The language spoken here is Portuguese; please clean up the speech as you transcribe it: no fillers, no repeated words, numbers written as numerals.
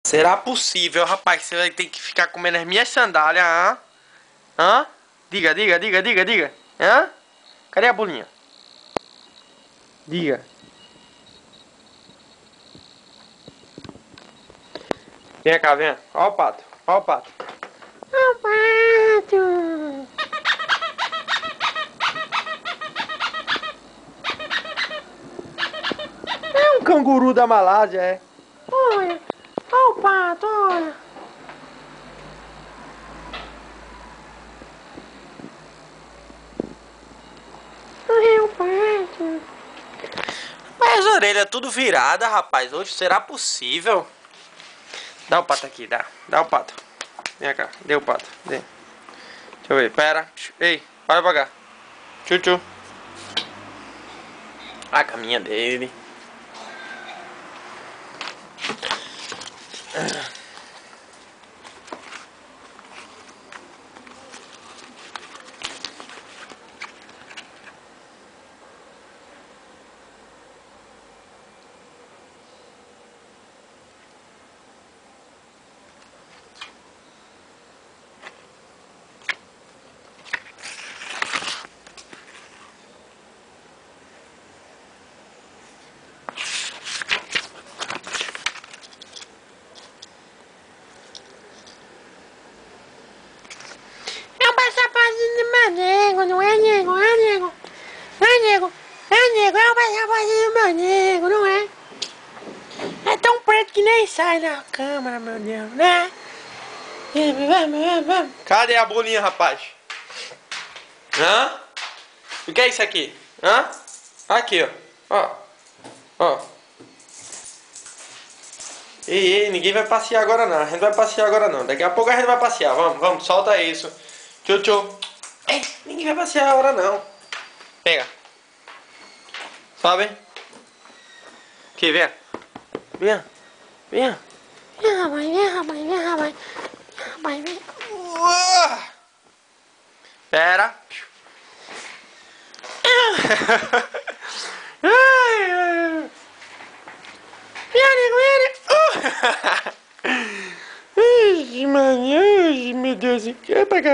Será possível, rapaz? Você vai ter que ficar comendo as minhas sandálias, hã? Hã? Diga, diga, diga, diga, diga. Hã? Cadê a bolinha? Diga. Vem cá, vem. Ó o pato, ó o pato. Ó o pato. É um canguru da Malásia, é. Olha, ó o pato, olha. É o pato. Mas as orelhas tudo virada, rapaz. Hoje será possível? Dá o pato aqui, dá. Dá o pato. Vem cá, dê o pato. Dê. Deixa eu ver, pera. Ei, vai devagar. Tchu. A caminha dele. Nego, não é nego, não é nego. Não é nego, é nego, é o passaporte do meu nego, não é? É tão preto que nem sai da câmera, meu Deus, né? Vamos. Cadê a bolinha, rapaz? Hã? O que é isso aqui? Hã? Aqui, ó. Ó. Ei, ninguém vai passear agora não. A gente vai passear agora não. Daqui a pouco a gente vai passear. Vamos, solta isso. Tchu. Ei, ninguém vai passear agora não. Pega. Sobe. Aqui, vem. Vem, rapaz. Vem. Pera. Ai, meu Deus. Vai pra cá.